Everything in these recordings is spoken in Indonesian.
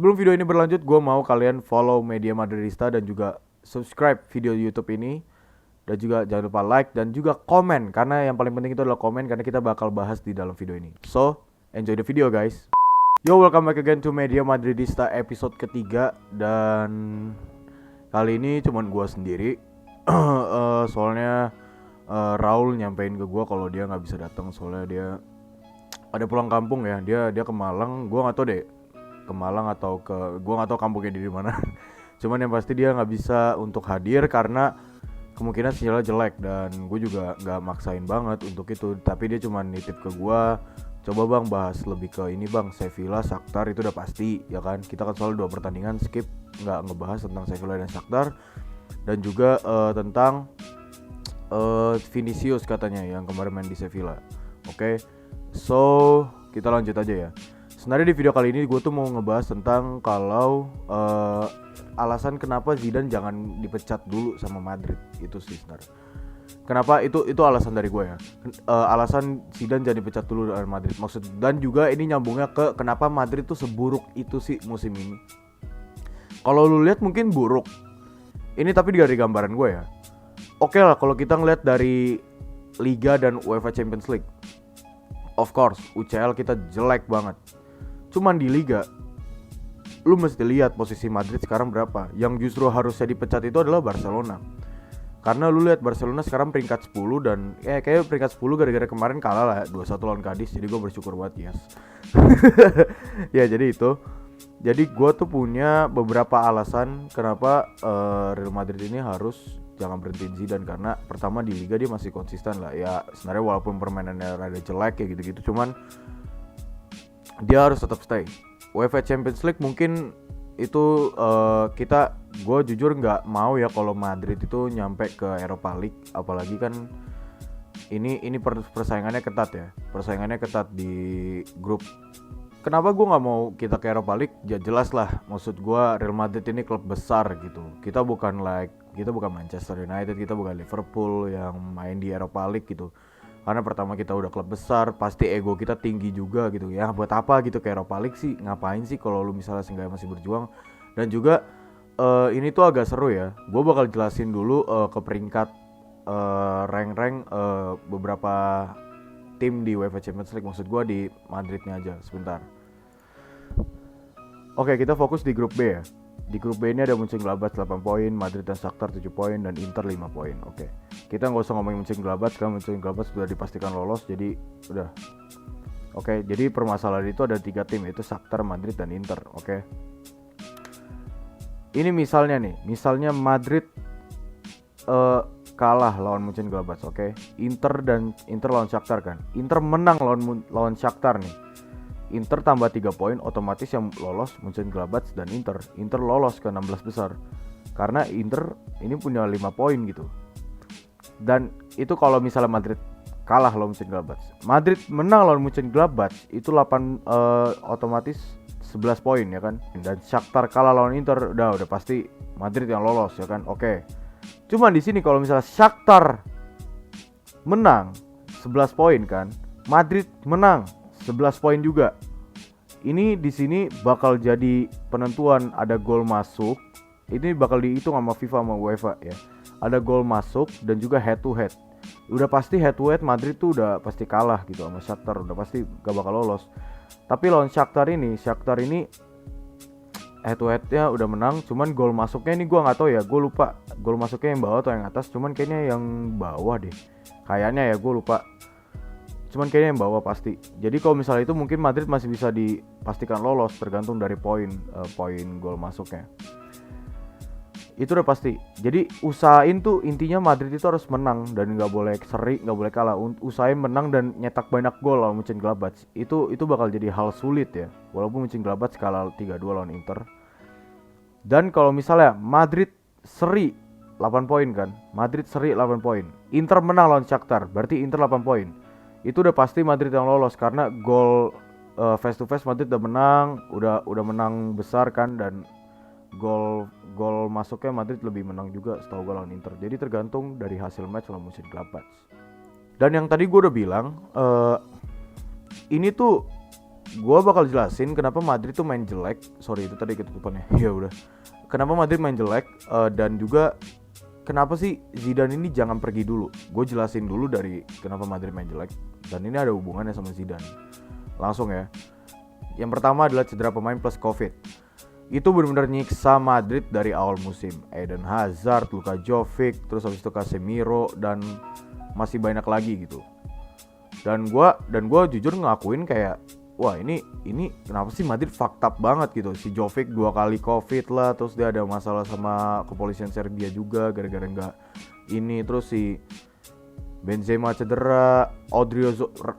Sebelum video ini berlanjut, gue mau kalian follow Media Madridista dan juga subscribe video YouTube ini. Dan juga jangan lupa like dan juga komen, karena yang paling penting itu adalah komen, karena kita bakal bahas di dalam video ini. So, enjoy the video guys. Yo, welcome back again to Media Madridista episode ketiga. Dan kali ini cuman gue sendiri. Soalnya Raul nyampein ke gue kalau dia nggak bisa datang, soalnya dia ada pulang kampung ya. Dia ke Malang. Gue nggak tahu deh ke Malang atau gue nggak tahu kampungnya di mana. Cuman yang pasti dia nggak bisa untuk hadir karena kemungkinan sinyalnya jelek, dan gue juga nggak maksain banget untuk itu. Tapi dia cuma nitip ke gue, coba bang bahas lebih ke ini bang, Sevilla, Shakhtar itu udah pasti ya kan. Kita kan soal 2 pertandingan skip, nggak ngebahas tentang Sevilla dan Shakhtar. Dan juga tentang Vinicius katanya yang kemarin main di Sevilla. Oke, so kita lanjut aja ya. Sebenarnya di video kali ini gue tuh mau ngebahas tentang kalau alasan kenapa Zidane jangan dipecat dulu sama Madrid. Itu sih sebenarnya. Kenapa itu alasan dari gue ya. Alasan Zidane jangan dipecat dulu dari Madrid. Maksud, dan juga ini nyambungnya ke kenapa Madrid tuh seburuk itu sih musim ini. Kalau lu lihat mungkin buruk. Ini tapi dari gambaran gue ya. Oke lah kalau kita ngeliat dari Liga dan UEFA Champions League. Of course, UCL kita jelek banget. Cuman di Liga, lu mesti lihat posisi Madrid sekarang berapa. Yang justru harusnya dipecat itu adalah Barcelona. Karena lu lihat Barcelona sekarang peringkat 10 dan kayak peringkat 10 gara-gara kemarin kalah lah 2-1 lawan Cadiz. Jadi gue bersyukur banget, yes. Ya jadi itu. Jadi gue tuh punya beberapa alasan kenapa Real Madrid ini harus jangan berhentiin Zidane. Karena pertama di Liga dia masih konsisten lah. Ya sebenarnya walaupun permainannya rada jelek kayak gitu-gitu, cuman dia harus tetap stay. UEFA Champions League mungkin itu gue jujur nggak mau ya kalau Madrid itu nyampe ke Europa League, apalagi kan ini persaingannya ketat ya, persaingannya ketat di grup. Kenapa gue nggak mau kita ke Europa League? Ya jelas lah, maksud gue Real Madrid ini klub besar gitu. Kita bukan Manchester United, kita bukan Liverpool yang main di Europa League gitu. Karena pertama kita udah klub besar, pasti ego kita tinggi juga gitu ya. Buat apa gitu ke Europa League sih? Ngapain sih kalau lu misalnya seenggaknya masih berjuang? Dan juga ini tuh agak seru ya. Gue bakal jelasin dulu ke peringkat rank beberapa tim di UEFA Champions League. Maksud gue di Madridnya aja sebentar. Oke, kita fokus di grup B ya. Di grup B ini ada Mönchengladbach 8 poin, Madrid dan Shakhtar 7 poin, dan Inter 5 poin. Oke. Kita nggak usah ngomongin Mönchengladbach, karena Mönchengladbach sudah dipastikan lolos, jadi udah. Oke, jadi permasalahan itu ada 3 tim, yaitu Shakhtar, Madrid, dan Inter. Oke. Ini misalnya Madrid kalah lawan Mönchengladbach, oke. Inter lawan Shakhtar kan. Inter menang lawan Shakhtar nih. Inter tambah 3 poin, otomatis yang lolos Mönchengladbach dan Inter. Inter lolos ke 16 besar. Karena Inter ini punya 5 poin gitu. Dan itu kalau misalnya Madrid kalah lawan Mönchengladbach. Madrid menang lawan Mönchengladbach itu 8 otomatis 11 poin ya kan. Dan Shakhtar kalah lawan Inter udah pasti Madrid yang lolos ya kan. Oke. Cuman di sini kalau misalnya Shakhtar menang 11 poin kan, Madrid menang 11 poin juga. Ini di sini bakal jadi penentuan, ada gol masuk. Ini bakal dihitung sama FIFA sama UEFA ya. Ada gol masuk dan juga head to head. Udah pasti head to head Madrid tuh udah pasti kalah gitu sama Shakhtar, udah pasti gak bakal lolos. Tapi lawan Shakhtar ini head to headnya udah menang, cuman gol masuknya ini gua nggak tahu ya, gue lupa gol masuknya yang bawah atau yang atas. Cuman kayaknya yang bawah deh, kayaknya ya, gue lupa. Cuman kayaknya yang bawah pasti. Jadi kalau misalnya itu mungkin Madrid masih bisa dipastikan lolos, tergantung dari poin gol masuknya. Itu udah pasti. Jadi usahain tuh, intinya Madrid itu harus menang dan nggak boleh seri, nggak boleh kalah. Usahain menang dan nyetak banyak gol lawan Mönchengladbach. Itu bakal jadi hal sulit ya. Walaupun Mönchengladbach kalah 3-2 lawan Inter. Dan kalau misalnya Madrid seri 8 poin kan. Madrid seri 8 poin. Inter menang lawan Shakhtar, berarti Inter 8 poin. Itu udah pasti Madrid yang lolos karena gol face to face Madrid udah menang, udah menang besar kan, dan gol masuknya Madrid lebih menang juga setahu gue lawan Inter. Jadi tergantung dari hasil match lawan Mönchengladbach. Dan yang tadi gue udah bilang ini tuh Gua bakal jelasin kenapa Madrid tuh main jelek. Sorry itu tadi ketutupan ya. Ya udah. Kenapa Madrid main jelek dan juga kenapa sih Zidane ini jangan pergi dulu. Gue jelasin dulu dari kenapa Madrid main jelek. Dan ini ada hubungannya sama Zidane. Langsung ya. Yang pertama adalah cedera pemain plus Covid. Itu benar-benar nyiksa Madrid dari awal musim. Eden Hazard, Luka Jovic, terus habis itu Casemiro dan masih banyak lagi gitu. Dan gue jujur ngakuin kayak wah ini kenapa sih Madrid fucked up banget gitu. Si Jovic 2 kali Covid lah, terus dia ada masalah sama kepolisian Serbia juga gara-gara nggak ini, terus si Benzema cedera,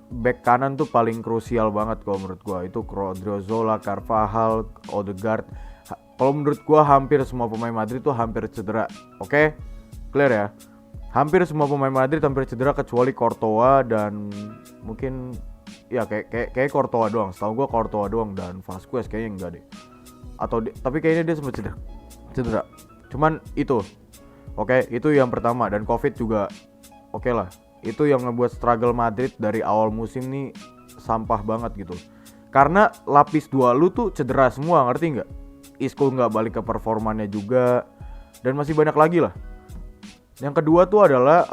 back kanan tuh paling krusial banget kalau menurut gua. Itu Odriozola, Carvajal, Odegaard. Kalau menurut gua hampir semua pemain Madrid tuh hampir cedera. Oke? Clear ya? Hampir semua pemain Madrid hampir cedera kecuali Courtois dan mungkin ya kayak Courtois doang. Setahu gua Courtois doang dan Vasquez kayaknya enggak deh. Tapi kayaknya dia sempat cedera. Cuman itu. Oke, itu yang pertama dan Covid juga oke lah, itu yang ngebuat struggle Madrid dari awal musim nih sampah banget gitu. Karena lapis 2 lu tuh cedera semua, ngerti nggak? Isco nggak balik ke performanya juga, dan masih banyak lagi lah. Yang kedua tuh adalah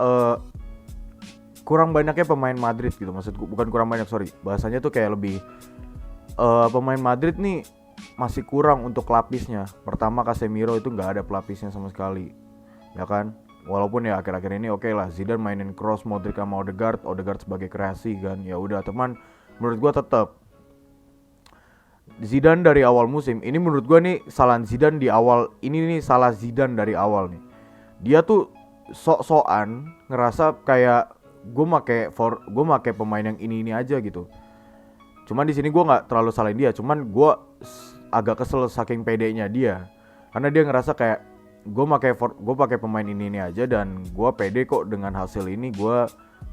kurang banyaknya pemain Madrid gitu, maksudku bukan kurang banyak, sorry, bahasanya tuh kayak lebih pemain Madrid nih masih kurang untuk lapisnya. Pertama Casemiro itu nggak ada pelapisnya sama sekali, ya kan? Walaupun ya akhir-akhir ini oke lah Zidane mainin Kroos, Modric sama Odegaard sebagai kreasi kan. Ya udah teman, menurut gua tetap Zidane dari awal musim ini menurut gua nih salah Zidane di awal. Ini nih salah Zidane dari awal nih. Dia tuh sok-sokan ngerasa kayak gue make pemain yang ini aja gitu. Cuman di sini gua nggak terlalu salahin dia, cuman gua agak kesel saking pedenya dia. Karena dia ngerasa kayak gue pakai pemain ini aja dan gue pede kok dengan hasil ini gue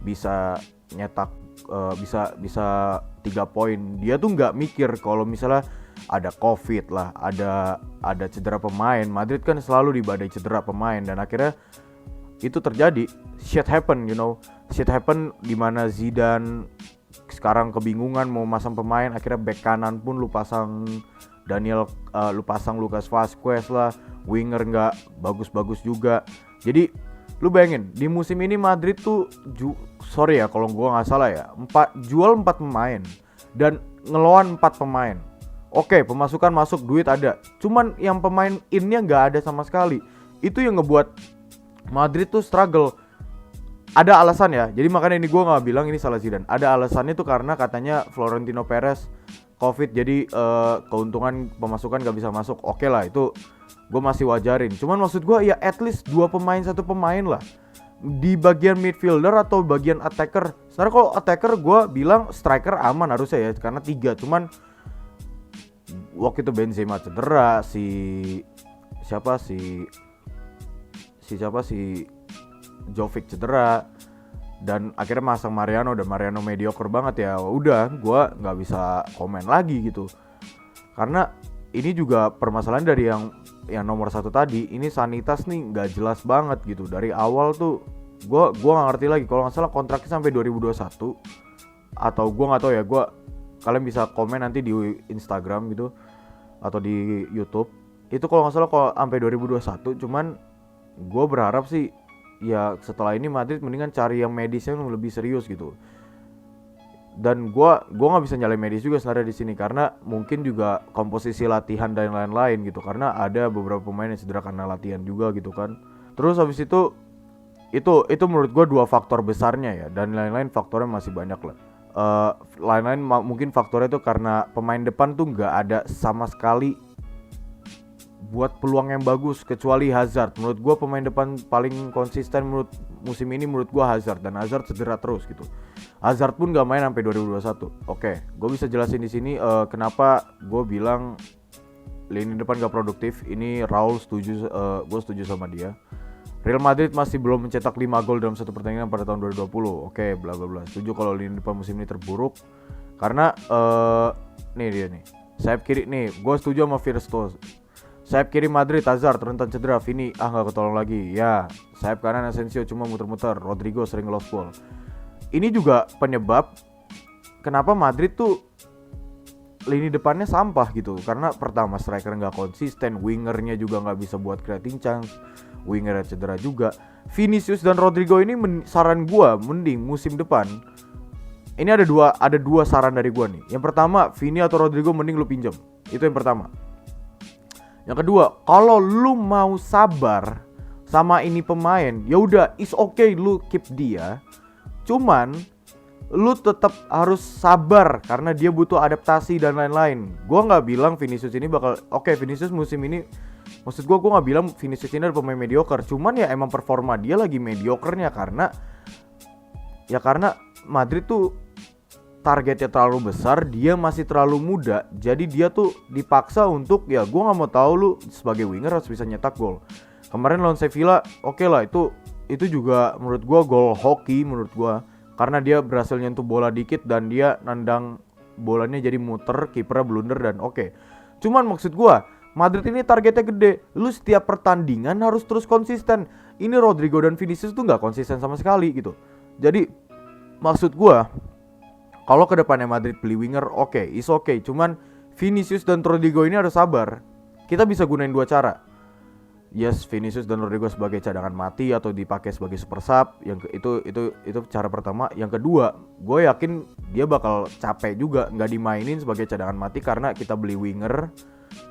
bisa nyetak bisa 3 poin. Dia tuh nggak mikir kalau misalnya ada Covid lah, ada cedera pemain. Madrid kan selalu dibadai cedera pemain dan akhirnya itu terjadi. Shit happen, shit happen dimana Zidane sekarang kebingungan mau masang pemain. Akhirnya back kanan pun lu pasang lu pasang Lucas Vazquez lah, winger nggak bagus-bagus juga. Jadi lu bayangin di musim ini Madrid tuh sorry ya kalau gua nggak salah ya, jual 4 pemain dan ngeloan 4 pemain. Oke, pemasukan masuk, duit ada, cuman yang pemain innya nggak ada sama sekali. Itu yang ngebuat Madrid tuh struggle. Ada alasan ya, jadi makanya ini gue gak bilang ini salah Zidane. Ada alasannya tuh karena katanya Florentino Perez Covid, jadi keuntungan pemasukan gak bisa masuk. Oke lah, itu gue masih wajarin. Cuman maksud gue ya at least 2 pemain 1 pemain lah di bagian midfielder atau bagian attacker. Sebenarnya kalau attacker gue bilang striker aman harusnya ya, karena 3. Cuman waktu itu Benzema cedera, si Jovic cedera dan akhirnya masang Mariano dan Mariano mediocre banget ya. Udah, gue nggak bisa komen lagi gitu. Karena ini juga permasalahan dari yang nomor 1 tadi. Ini Sanitas nih nggak jelas banget gitu dari awal tuh. Gue nggak ngerti lagi. Kalau nggak salah kontraknya sampai 2021 atau gue nggak tahu ya. Kalian bisa komen nanti di Instagram gitu atau di YouTube. Itu kalau nggak salah sampai 2021. Cuman gue berharap sih ya setelah ini Madrid mendingan cari yang medisnya yang lebih serius gitu. Dan gue nggak bisa nyalain medis juga sebenarnya di sini karena mungkin juga komposisi latihan dan lain-lain gitu. Karena ada beberapa pemain yang cedera karena latihan juga gitu kan. Terus habis itu menurut gue 2 faktor besarnya ya, dan lain-lain faktornya masih banyak lah. Lain-lain mungkin faktornya itu karena pemain depan tuh nggak ada sama sekali buat peluang yang bagus kecuali Hazard. Menurut gue pemain depan paling konsisten menurut musim ini menurut gue Hazard, dan Hazard cedera terus gitu. Hazard pun gak main sampai 2021. Oke, gue bisa jelasin di sini kenapa gue bilang lini depan gak produktif. Ini Raul gue setuju sama dia. Real Madrid masih belum mencetak 5 gol dalam satu pertandingan pada tahun 2020. Oke, bla bla bla. Setuju kalau lini depan musim ini terburuk karena nih dia nih. Sayap kiri nih, gue setuju sama Firsto. Sayap kiri Madrid Hazard rentan cedera, Vini gak ketolong lagi. Ya, sayap kanan Asensio cuma muter-muter, Rodrigo sering lost ball. Ini juga penyebab kenapa Madrid tuh lini depannya sampah gitu. Karena pertama striker nggak konsisten, wingernya juga nggak bisa buat creating chance, wingernya cedera juga. Vinicius dan Rodrigo ini saran gua mending musim depan. Ini ada dua saran dari gua nih. Yang pertama, Vini atau Rodrigo mending lu pinjam. Itu yang pertama. Yang kedua, kalau lu mau sabar sama ini pemain, ya udah, it's okay lu keep dia. Cuman lu tetap harus sabar karena dia butuh adaptasi dan lain-lain. Gua nggak bilang Vinicius ini bakal Vinicius musim ini, maksud gua nggak bilang Vinicius ini adalah pemain mediocre. Cuman ya emang performa dia lagi mediocre-nya karena Madrid tuh targetnya terlalu besar, dia masih terlalu muda. Jadi dia tuh dipaksa untuk, ya gua nggak mau tahu lu sebagai winger harus bisa nyetak gol. Kemarin lawan Sevilla, oke lah, itu juga menurut gua gol hoki menurut gua. Karena dia berhasil nyentuh bola dikit dan dia nendang bolanya jadi muter, kipernya blunder dan oke. Cuman maksud gua, Madrid ini targetnya gede. Lu setiap pertandingan harus terus konsisten. Ini Rodrigo dan Vinicius tuh nggak konsisten sama sekali gitu. Jadi maksud gua, kalau kedepannya Madrid beli winger, is okay. Cuman Vinicius dan Rodrigo ini harus sabar. Kita bisa gunain dua cara. Yes, Vinicius dan Rodrigo sebagai cadangan mati atau dipakai sebagai super sub. Yang itu cara pertama. Yang kedua, gue yakin dia bakal capek juga nggak dimainin sebagai cadangan mati karena kita beli winger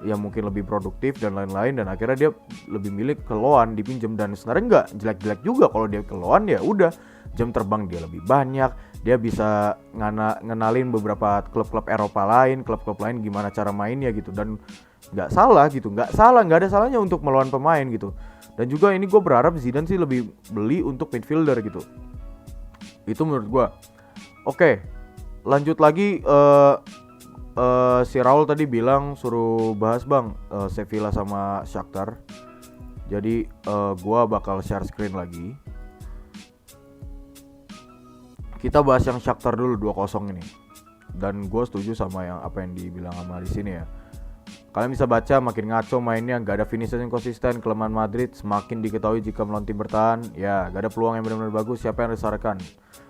yang mungkin lebih produktif dan lain-lain, dan akhirnya dia lebih milih ke Loan dipinjam. Dan sebenarnya nggak jelek-jelek juga kalau dia ke Loan, ya udah, jam terbang dia lebih banyak, dia bisa ngenalin beberapa klub-klub Eropa lain, klub-klub lain gimana cara mainnya gitu. Dan nggak ada salahnya untuk melawan pemain gitu. Dan juga ini gue berharap Zidane sih lebih beli untuk midfielder gitu. Itu menurut gue. Oke, lanjut lagi. Si Raul tadi bilang suruh bahas bang Sevilla sama Shakhtar. Jadi gue bakal share screen lagi. Kita bahas yang Shakhtar dulu 2-0 ini. Dan gue setuju sama apa yang dibilang sama di sini ya. Kalian bisa baca makin ngaco mainnya, gak ada finisher yang konsisten. Kelemahan Madrid semakin diketahui jika melawan tim bertahan. Ya, gak ada peluang yang benar-benar bagus. Siapa yang disarankan?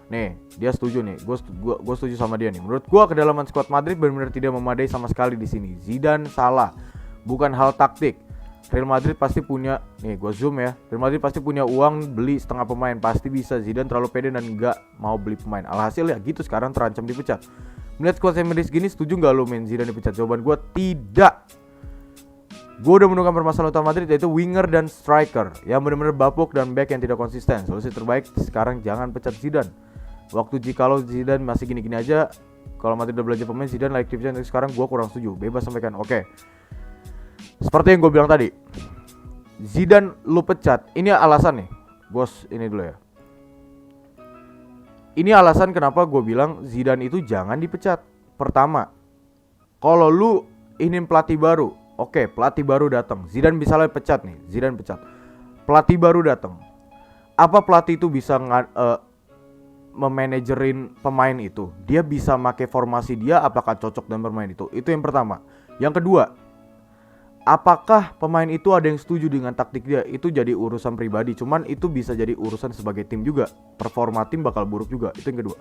Nih, dia setuju nih. Gue setuju sama dia nih. Menurut gue kedalaman skuad Madrid benar-benar tidak memadai sama sekali di sini. Zidane salah, bukan hal taktik. Real Madrid pasti punya, nih gue zoom ya. Real Madrid pasti punya uang beli setengah pemain, pasti bisa. Zidane terlalu pede dan gak mau beli pemain. Alhasil ya gitu, sekarang terancam dipecat. Melihat skuad Semeris gini, setuju gak lo main Zidane dipecat? Jawaban gue tidak. Gue udah menemukan permasalahan utama Madrid, yaitu winger dan striker yang benar-benar bapuk dan back yang tidak konsisten. Solusi terbaik sekarang jangan pecat Zidane. Jikalau Zidane masih gini-gini aja, kalau Madrid udah belajar pemain, Zidane like tipsnya. Sekarang gue kurang setuju. Bebas sampaikan. Oke. Seperti yang gue bilang tadi, Zidane lu pecat. Ini alasan nih, bos. Ini dulu ya. Ini alasan kenapa gue bilang Zidane itu jangan dipecat. Pertama, kalau lu ingin pelatih baru, oke, pelatih baru datang. Zidane misalnya pecat nih, Zidane pecat. Pelatih baru datang. Apa pelatih itu bisa memanajerin pemain itu? Dia bisa pakai formasi dia, apakah cocok dan bermain itu? Itu yang pertama. Yang kedua, apakah pemain itu ada yang setuju dengan taktik dia? Itu jadi urusan pribadi. Cuman itu bisa jadi urusan sebagai tim juga. Performa tim bakal buruk juga. Itu yang kedua.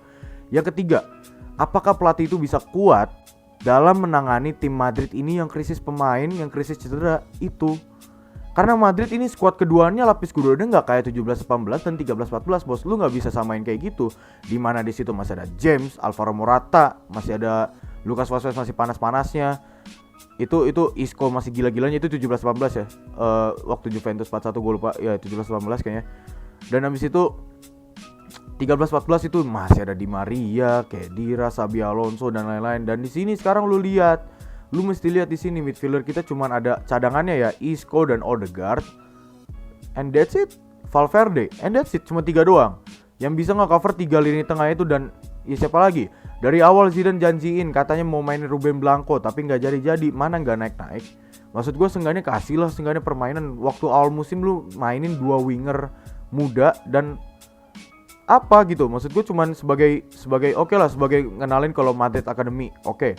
Yang ketiga, apakah pelatih itu bisa kuat dalam menangani tim Madrid ini yang krisis pemain, yang krisis cedera itu? Karena Madrid ini skuad keduanya, lapis keduanya nggak kayak 17-18 dan 13-14, bos. Lu nggak bisa samain kayak gitu. Dimana di situ masih ada James, Alvaro Morata, masih ada Lucas Vazquez masih panas-panasnya. Itu Isco masih gila-gilanya, itu 17-18 ya. Waktu Juventus 4-1 gue lupa, ya 17-18 kayaknya. Dan habis itu 13-14 itu masih ada Di Maria, Khedira, Xabi Alonso dan lain-lain. Dan di sini sekarang lu mesti lihat di sini midfielder kita cuman ada cadangannya ya, Isco dan Odegaard. And that's it. Valverde. And that's it, cuma 3 doang. Yang bisa nge-cover 3 lini tengah itu. Dan ya siapa lagi? Dari awal Zidane janjiin katanya mau mainin Ruben Blanco, tapi nggak jadi-jadi. Mana nggak naik-naik. Maksud gue seenggaknya kasih lah, seenggaknya permainan. Waktu awal musim lu mainin 2 winger muda dan apa gitu. Maksud gue cuman sebagai oke lah, sebagai ngenalin kalau Madrid Academy. Oke.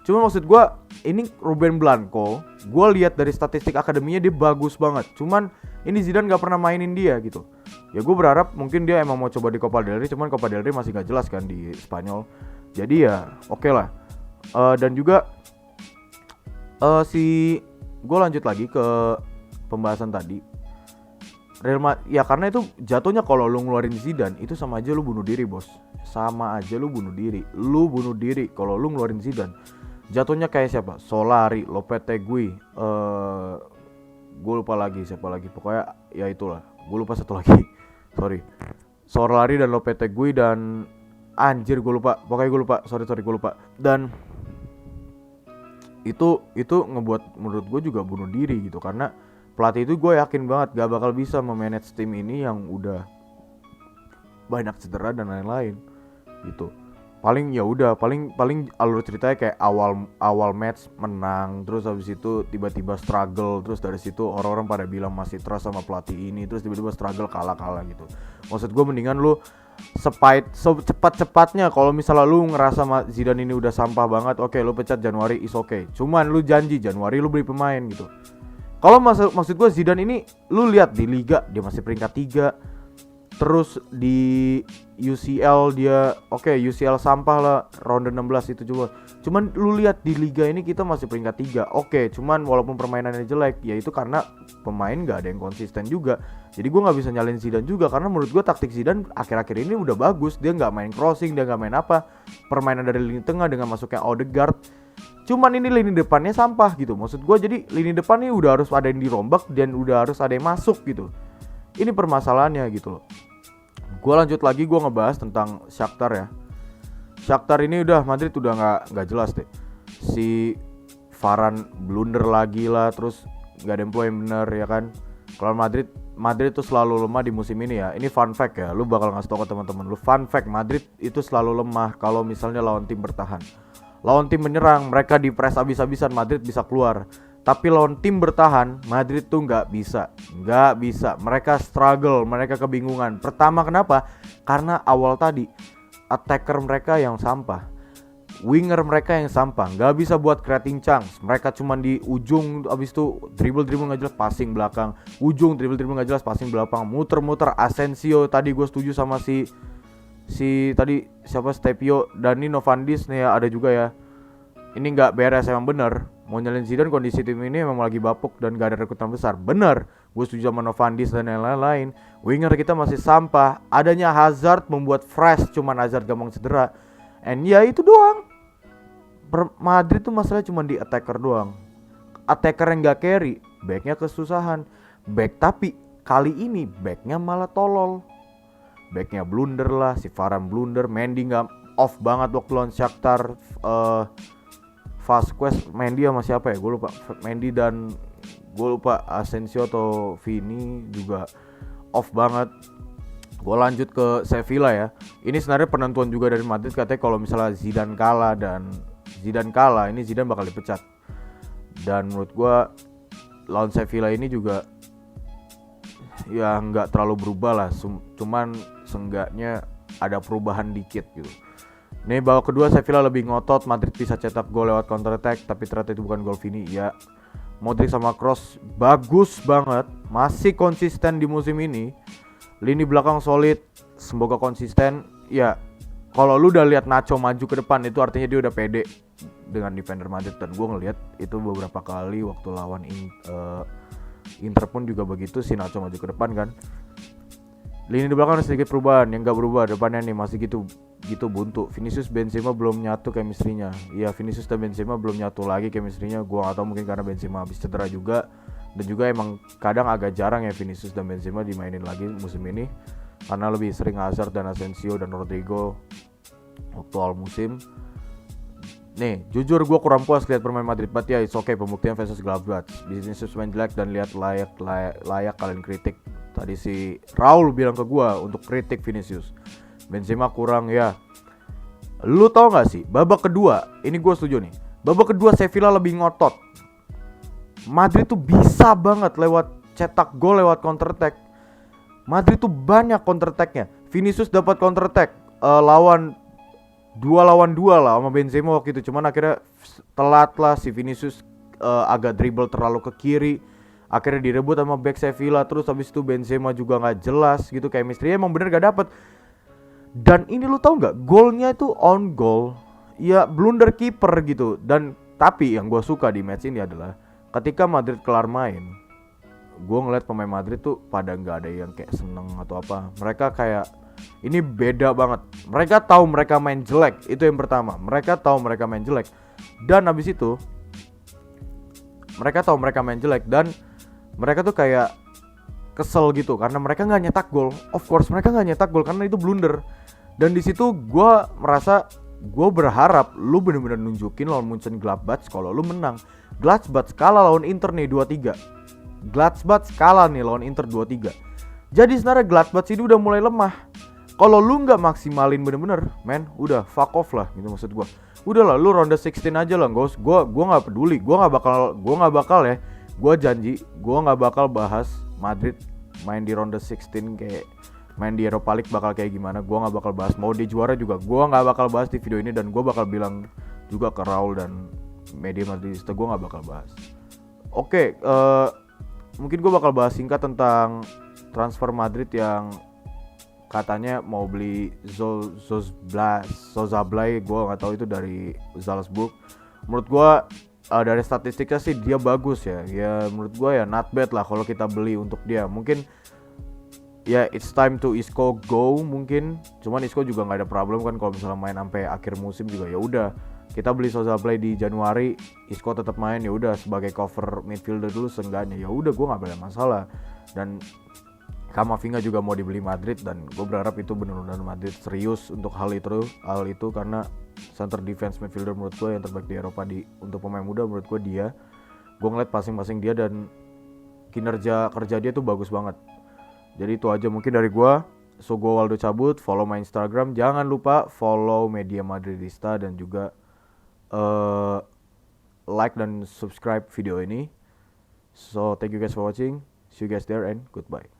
Cuma maksud gue ini Ruben Blanco, gue lihat dari statistik akademinya dia bagus banget. Cuman ini Zidane nggak pernah mainin dia gitu. Ya gue berharap mungkin dia emang mau coba di Copa del Rey, cuman Copa del Rey masih nggak jelas kan di Spanyol. Jadi ya oke lah. Dan juga Si gue lanjut lagi ke pembahasan tadi. Ya karena itu jatuhnya kalau lu ngeluarin Zidane itu sama aja lu bunuh diri, bos. Sama aja lu bunuh diri. Lu bunuh diri kalau lu ngeluarin Zidane. Jatuhnya kayak siapa? Solari, Lopetegui, gue lupa lagi siapa lagi. Pokoknya ya itulah. Gue lupa satu lagi. Sorry. Solari dan Lopetegui dan anjir gue lupa. Pokoknya gue lupa. Sorry gue lupa. Dan itu ngebuat menurut gue juga bunuh diri gitu, karena pelatih itu gue yakin banget gak bakal bisa memanage tim ini yang udah banyak cedera dan lain-lain gitu. Paling alur ceritanya kayak awal match menang, terus habis itu tiba-tiba struggle, terus dari situ orang-orang pada bilang masih trust sama pelatih ini, terus tiba-tiba struggle kalah gitu. Maksud gue mendingan lu secepat-cepatnya kalau misalnya lu ngerasa Zidane ini udah sampah banget, oke, lu pecat Januari is okay. Cuman lu janji Januari lu beli pemain gitu. Kalau maksud gue Zidane ini lu lihat di liga dia masih peringkat 3. Terus di UCL dia UCL sampah lah, ronde 16 itu juga. Cuman lu lihat di liga ini kita masih peringkat 3. Cuman walaupun permainannya jelek, ya itu karena pemain gak ada yang konsisten juga. Jadi gue gak bisa nyalain Zidane juga, karena menurut gue taktik Zidane akhir-akhir ini udah bagus. Dia gak main crossing, dia gak main apa, permainan dari lini tengah dengan masuknya Odegaard. Cuman ini lini depannya sampah gitu. Maksud gue jadi lini depan ini udah harus ada yang dirombak dan udah harus ada yang masuk gitu. Ini permasalahannya gitu loh. Gue lanjut lagi, gue ngebahas tentang Shakhtar ya. Shakhtar ini Madrid udah nggak jelas deh. Si Varane blunder lagi lah, terus nggak ada yang bener ya kan. Kalau Madrid tuh selalu lemah di musim ini ya. Ini fun fact ya, lu bakal ngasih tau ke teman-teman lu. Fun fact, Madrid itu selalu lemah kalau misalnya lawan tim bertahan. Lawan tim menyerang, mereka di press abis-abisan, Madrid bisa keluar. Tapi lawan tim bertahan, Madrid tuh nggak bisa. Mereka struggle, mereka kebingungan. Pertama kenapa? Karena awal tadi attacker mereka yang sampah, winger mereka yang sampah, nggak bisa buat creating chance. Mereka cuma di ujung, abis itu dribble nggak jelas, passing belakang. Ujung dribble nggak jelas, passing belakang. Muter. Asensio tadi gue setuju sama si tadi siapa, Stepio, Danilo Van Dijk nih ya, ada juga ya. Ini nggak beres emang bener. Mau nyalin Zidane, kondisi tim ini emang lagi bapuk dan gak ada rekrutan besar. Bener, gue setuju sama Van Dijk dan lain-lain. Winger kita masih sampah. Adanya Hazard membuat fresh, cuman Hazard gampang cedera. And ya itu doang. Madrid tuh masalah cuma di attacker doang. Attacker yang gak carry, backnya kesusahan. Tapi kali ini backnya malah tolol. Backnya blunder lah, si Varane blunder. Mendy gak off banget waktu lawan Shakhtar. Vasquez, Mendy sama siapa ya? Gue lupa. Mendy dan gue lupa Asensio atau Vini juga off banget. Gue lanjut ke Sevilla ya. Ini sebenarnya penentuan juga dari Madrid, katanya kalau misalnya Zidane kalah, ini Zidane bakal dipecat. Dan menurut gue lawan Sevilla ini juga ya nggak terlalu berubah lah. Cuman seenggaknya ada perubahan dikit gitu. Nih babak kedua Sevilla lebih ngotot, Madrid bisa cetak gol lewat counter attack, tapi ternyata itu bukan gol Vini. Ya, Modric sama Kroos bagus banget, masih konsisten di musim ini. Lini belakang solid, semoga konsisten. Ya, kalau lu udah lihat Nacho maju ke depan, itu artinya dia udah pede dengan defender Madrid. Dan gue ngelihat itu beberapa kali waktu lawan Inter pun juga begitu, si Nacho maju ke depan kan. Lini di belakang ada sedikit perubahan, yang gak berubah depannya nih masih gitu buntu. Vinicius Benzema belum nyatu chemistry-nya. Iya, Vinicius dan Benzema belum nyatu lagi chemistry-nya. Gua gak tahu, mungkin karena Benzema habis cedera juga. Dan juga emang kadang agak jarang ya Vinicius dan Benzema dimainin lagi musim ini, karena lebih sering Hazard dan Asensio dan Rodrigo waktu awal musim. Nih, jujur gue kurang puas lihat permain Madrid, but ya it's okay, pembuktian versus Gladbach. Vinicius main jelek dan lihat layak kalian kritik. Tadi si Raul bilang ke gue untuk kritik Vinicius. Benzema kurang ya. Lu tau gak sih, babak kedua, ini gue setuju nih, babak kedua Sevilla lebih ngotot. Madrid tuh bisa banget cetak gol lewat counter attack. Madrid tuh banyak counter attacknya. Vinicius dapat counter attack lawan 2 lah sama Benzema waktu itu. Cuman akhirnya telat lah si Vinicius, agak dribble terlalu ke kiri. Akhirnya direbut sama back Sevilla. Terus habis itu Benzema juga gak jelas gitu, chemistry-nya emang bener gak dapet. Dan ini lu tahu nggak, golnya itu on goal, ya blunder kiper gitu. Dan Tapi yang gue suka di match ini adalah ketika Madrid kelar main, gue ngeliat pemain Madrid tuh pada nggak ada yang kayak seneng atau apa. Mereka kayak ini beda banget. Mereka tahu mereka main jelek, itu yang pertama. Mereka tahu mereka main jelek. Dan habis itu mereka tahu mereka main jelek dan mereka tuh kayak kesel gitu karena mereka nggak nyetak gol. Of course mereka nggak nyetak gol karena itu blunder. Dan di situ gue merasa gue berharap lu bener-bener nunjukin lawan Mönchengladbach kalau lu menang. Gladbach kalah lawan Inter nih 2-3. Gladbach kalah nih lawan Inter 2-3. Jadi sebenarnya Gladbach ini udah mulai lemah. Kalau lu nggak maksimalin bener-bener, men, udah fuck off lah gitu maksud gue. Udah lah, lu ronde 16 aja lah, gua nggak peduli, gue nggak bakal ya, gue janji, gue nggak bakal bahas Madrid main di ronde 16 kayak main di Europa League bakal kayak gimana. Gue nggak bakal bahas, mau di juara juga gue nggak bakal bahas di video ini dan gue bakal bilang juga ke Raul dan media Madridista gue nggak bakal bahas. Oke, mungkin gue bakal bahas singkat tentang transfer Madrid yang katanya mau beli Zozablay, gue nggak tahu itu dari Salzburg. Menurut gue dari statistiknya sih dia bagus ya. Ya menurut gue ya not bad lah kalau kita beli untuk dia. Mungkin ya it's time to Isco go mungkin. Cuman Isco juga nggak ada problem kan kalau misalnya main sampai akhir musim juga ya udah. Kita beli Zozablay di Januari, Isco tetap main ya udah sebagai cover midfielder dulu seenggaknya. Ya udah gue nggak ada masalah. Dan Kamavinga juga mau dibeli Madrid dan gue berharap itu benar-benar Madrid serius untuk hal itu karena center defense midfielder menurut gue yang terbaik di Eropa untuk pemain muda menurut gue dia. Gue ngeliat passing-passing dia dan kinerja kerja dia tuh bagus banget. Jadi itu aja mungkin dari gue. So gue Waldo cabut, follow my Instagram, jangan lupa follow media Madridista dan juga like dan subscribe video ini. So thank you guys for watching, see you guys there and goodbye.